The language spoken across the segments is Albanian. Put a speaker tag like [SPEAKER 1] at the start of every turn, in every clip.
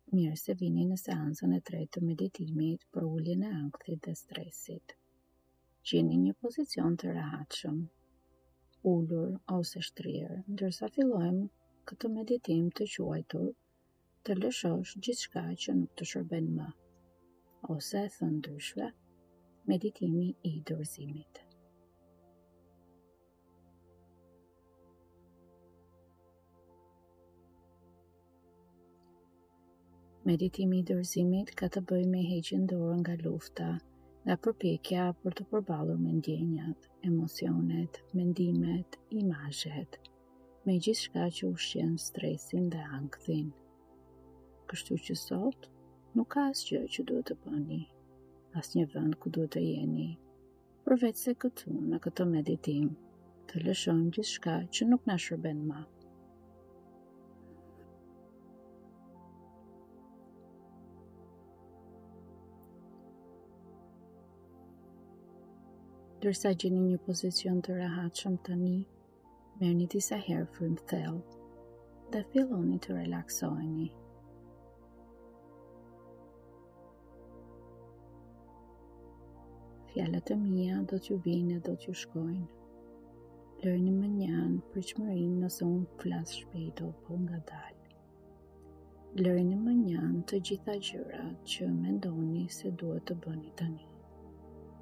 [SPEAKER 1] Mirë se vini në seansën e tretë të meditimit për uljen e ankthit dhe stresit. Gjeni një pozicion të rehatshëm, ulur ose shtrirë, ndërsa fillojmë këtë meditim të quajtur të lëshosh gjithçka që nuk të shërben më, ose e thënë ndryshe, meditimi i dorëzimit. Meditimi i dorëzimit ka të bëjë me heqjen dorë nga lufta, nga përpjekja për të përballur me ndjenjat, emocionet, mendimet, imazhet, me gjithçka që ushqen stresin dhe ankthin. Kështu që sot nuk ka asgjë që duhet të bëni, asnjë vend ku duhet të jeni, përveç se këtu në këtë meditim të lëshojmë gjithçka që nuk na shërben më. Dërsa gjeni një pozicion të rehatshëm tani, merrni disa herë frymë thellë dhe filloni të relaksoheni. Fjalët e mia do t'ju vinë e do t'ju shkojnë. Lërni më njanë pritshmërinë nëse unë flas shpejt apo ngadalë. Lërni më njanë të gjitha gjërat që mendoni se duhet të bëni tani.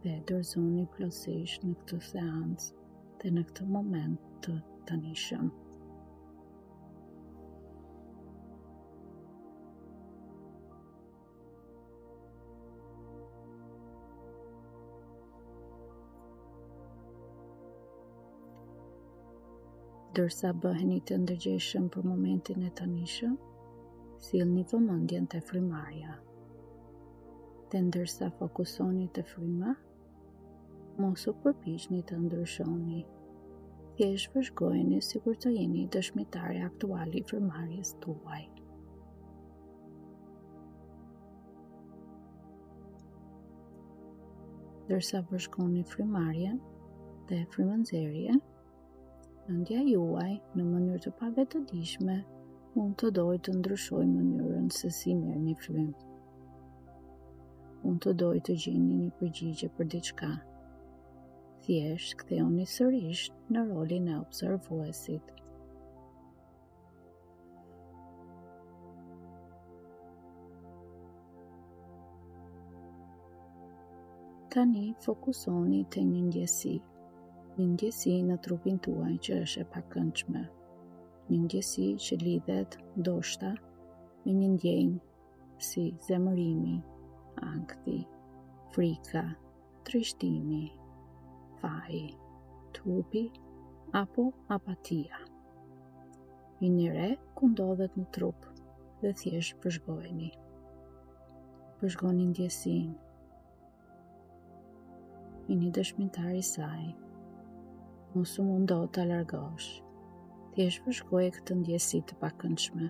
[SPEAKER 1] Dhe dorëzoni plotësisht në këtë seancë dhe në këtë moment të tanishëm. Dërsa bëheni të ndërgjegjshëm për momentin e tanishëm, sillni vëmendjen te frymarrja. Dhe ndërsa fokusoni te fryma, mos u përpiqni të ndryshoni. Thjesht vëzhgojeni sikur të jeni dëshmitari aktual i frymarrjes tuaj. Ndërsa vëzhgoni frymarrjen dhe frymënxerjen, mendja juaj në mënyrë të pavetëdijshme mund të dojë të ndryshojë mënyrën se si merrni frymë. Mund të dojë të gjeni një përgjigje për diçka. Thjesht kthehuni sërish në rolin e observuesit. Tani fokusoni te një ndjesi në trupin tuaj që është e pakëndshme. Një ndjesi që lidhet ndoshta me një ndjenjë si zemërimi, ankthi, frika, trishtimi, faji, turpi apo apatia. Vini re ku ndodhet në trup dhe thjesht vëzhgojeni. Vëzhgoni ndjesinë. Jeni dëshmitar i saj. Mos u mundo ta largosh. Thjesht vëzhgoje këtë ndjesi të pakëndshme.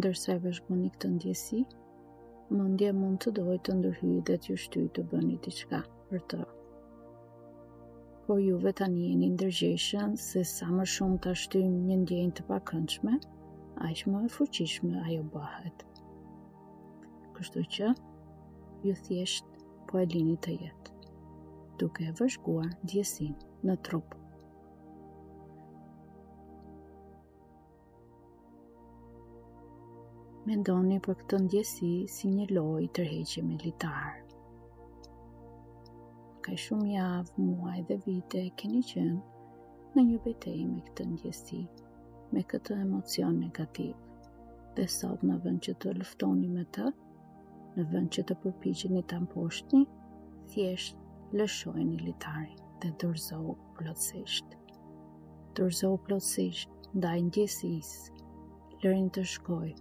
[SPEAKER 1] Ndërsa e vëzhgoni këtë ndjesi, mendja mund të dojë të ndërhyjë dhe t'ju shtyjë të bëni diçka për të. Por juve tani jeni ndërgjegjshëm se sa më shumë ta shtyjmë një ndjenjë të pakëndshme, aq më e fuqishme ajo bëhet. Kështu që ju thjesht po e lini të jetë, duke e vëzhguar ndjesinë në trup. Mendoni për këtë ndjesi si një lojë tërheqje militar. Ka shumë javë, muaj dhe vite keni qenë në një betejë me këtë ndjesi, me këtë emocion negativ. Dhe sot në vend që të luftoni me të, në vend që të përpiqeni ta mposhtni, thjesht lëshojeni litarin dhe dorëzohu plotësisht. Dorëzohu plotësisht ndaj ndjesisë, lërini të shkojë.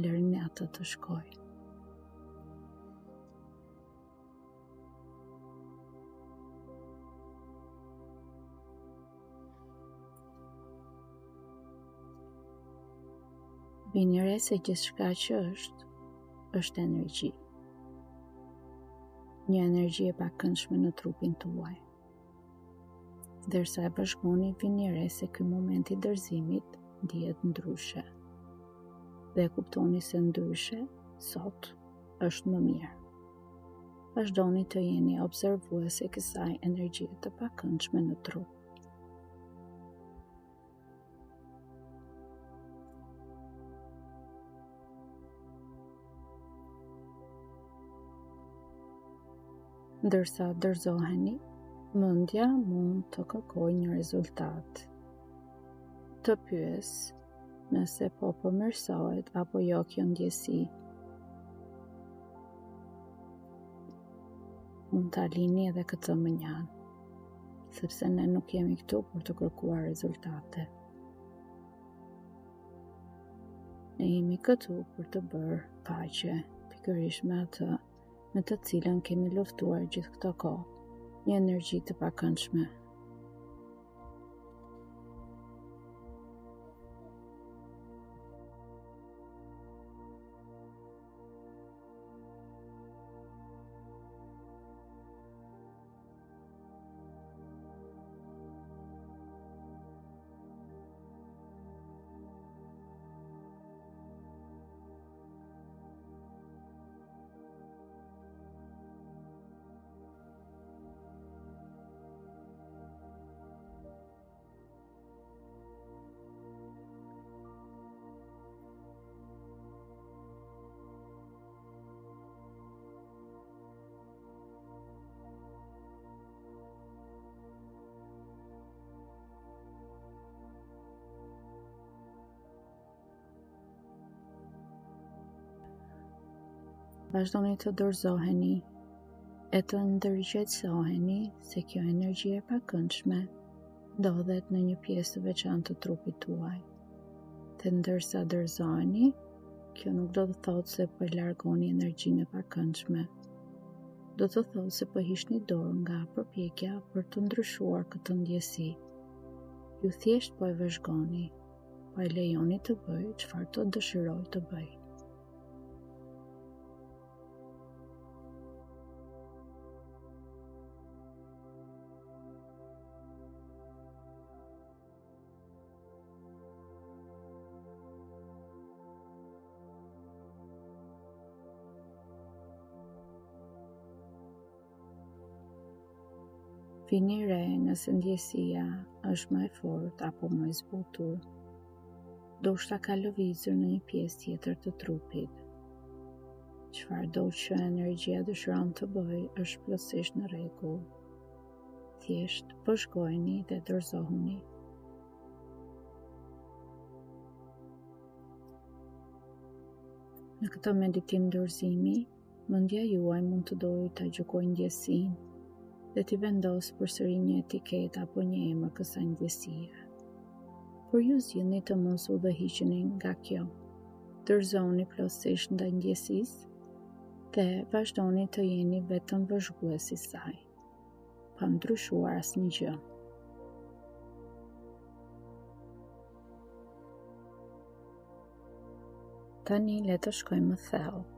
[SPEAKER 1] Lërini atë të shkojë. Vini re se gjithçka që është energji. Një energji e pakëndshme në trupin tuaj. Derisa e vazhdoni, vini re se ky moment i dorëzimit ndihet ndryshe. Dhe kuptoni se ndryshe sot është më mirë. Vazhdoni të jeni observuese e kësaj energjie të pakëndshme në trup. Ndërsa dorëzoheni, mendja mund të kërkojë një rezultat. Të pyes nëse po përmirësohet apo jo kjo ndjesi. Mund ta lini edhe këtë mënjan, sepse ne nuk jemi këtu për të kërkuar rezultate. Ne jemi këtu për të bërë paqe, pikërisht me atë me të cilën kemi luftuar gjithë këto kohë, një energji të pakëndshme. Vazhdoni të dorëzoheni e të ndërgjegjësoheni se kjo energji e pakëndshme ndodhet në një pjesë të veçantë të trupit tuaj. Dhe ndërsa dorëzoheni, kjo nuk do të thotë se po largoni energjinë e pakëndshme. Do të thotë se po hiqni dorë nga përpjekja për të ndryshuar këtë ndjesi. Ju thjesht po e vëzhgoni, po e lejoni të bëjë çfarë të dëshiroj të bëjë. Vini re nëse ndjesia është më e fortë apo më e zbutur. Ndoshta ka lëvizur në një pjesë tjetër të trupit. Çfarëdo që energjia dëshiron të bëjë është plotësisht në rregull. Thjesht vëzhgojeni dhe dorëzohuni. Në këtë meditim dorëzimi, mendja juaj mund të dojë ta gjykojë ndjesinë dhe t'i vendosë përsëri një etiketë apo një emër kësaj ndjesie. Por ju zgjidhni të mos u udhëhiqeni nga kjo. Dorëzoni plotësisht ndaj ndjesisë dhe vazhdoni të jeni vetëm vëzhguesi i saj, pa ndryshuar asnjë gjë. Tani le të shkojmë më thellë.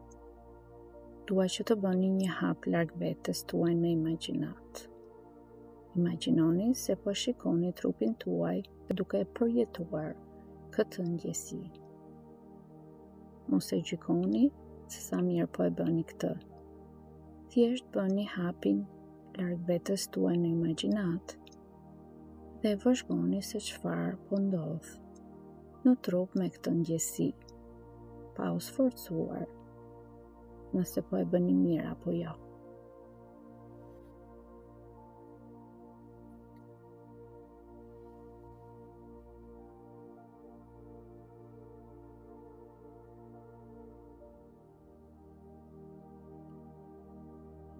[SPEAKER 1] Dua që të bëni një hap larg vetes tuaj në imagjinat. Imagjinoni se po shikoni trupin tuaj duke e përjetuar këtë ndjesi. Mos e gjykoni se sa mirë po e bëni këtë. Thjesht bëni hapin larg vetes tuaj në imagjinat dhe vëzhgoni se çfarë po ndodh në trup me këtë ndjesi, pa u sforcuar nëse po e bëni mirë apo jo.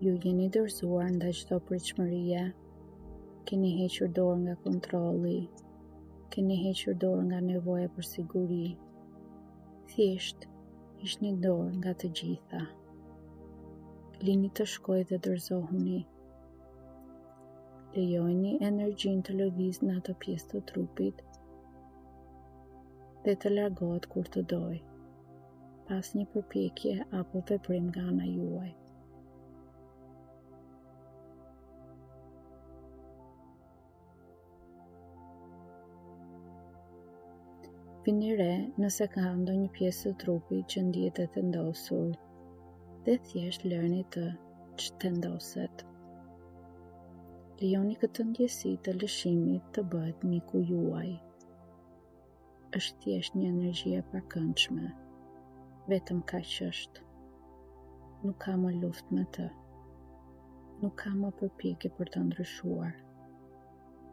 [SPEAKER 1] Ju jeni dorëzuar ndaj çdo pritshmërie, keni hequr dorë nga kontrolli, keni hequr dorë nga nevoja për siguri. Thjesht hiqni dorë nga të gjitha. Lini të shkojë dhe dorëzohuni. Lejojini energjinë të lëvizë në atë pjesë të trupit dhe të largohet kur të doj, pas një përpjekje apo veprim nga ana juaj. Vini re nëse ka ndonjë pjesë të trupit që ndihet e tendosur dhe thjesht lërni të që tendoset. Lijoni këtë ndjesi të lëshimit të bëhet miku juaj. Është thjesht një energji e pakëndshme, vetëm kaq është. Nuk ka më luftë me të. Nuk ka më përpjekje për të ndryshuar.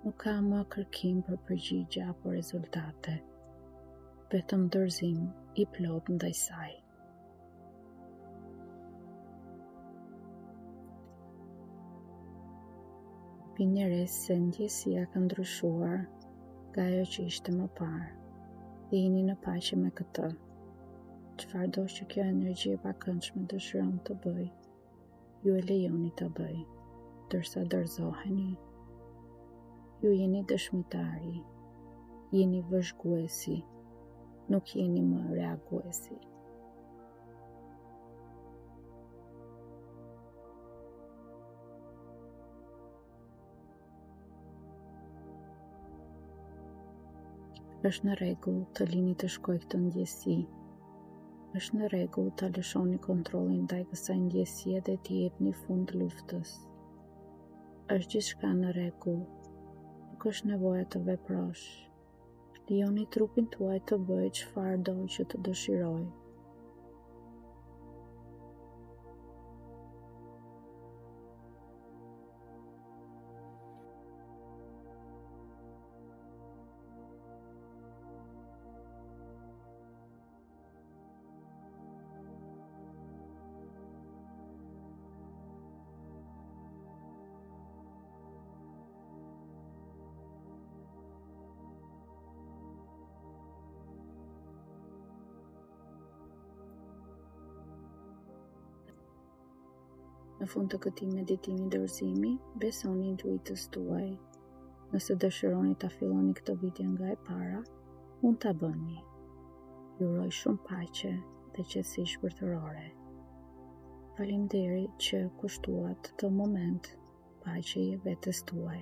[SPEAKER 1] Nuk ka më kërkim për përgjigje apo rezultate. Vetëm dorëzim i plot ndaj saj. Vini re se ndjesia ka ndryshuar nga ajo që ishte më parë dhe jeni në paqe me këtë. Çfarëdo që kjo energji e pakëndshme dëshiron të bëj, ju e lejoni të bëj, dërsa dorëzoheni. Ju jeni dëshmitari, jeni vëzhguesi, nuk jeni më reaguesi. Është në rregull të lini të shkojë këtë ndjesi. Është në rregull ta lëshoni kontrollin ndaj kësaj ndjesie dhe t'i jepni fund luftës. Është gjithçka në rregull. Nuk është nevoja të veprosh. Lijoni trupin tuaj të bëjë çfarë do që të dëshiroj. Në fund të këtij meditimi dorëzimi, besoni intuitës tuaj. Nëse dëshironi ta filloni këtë video nga e para, mund ta bëni. Ju uroj shumë paqe dhe qetësi shpirtërore. Faleminderit që kushtuat këtë moment paqeje vetes tuaj.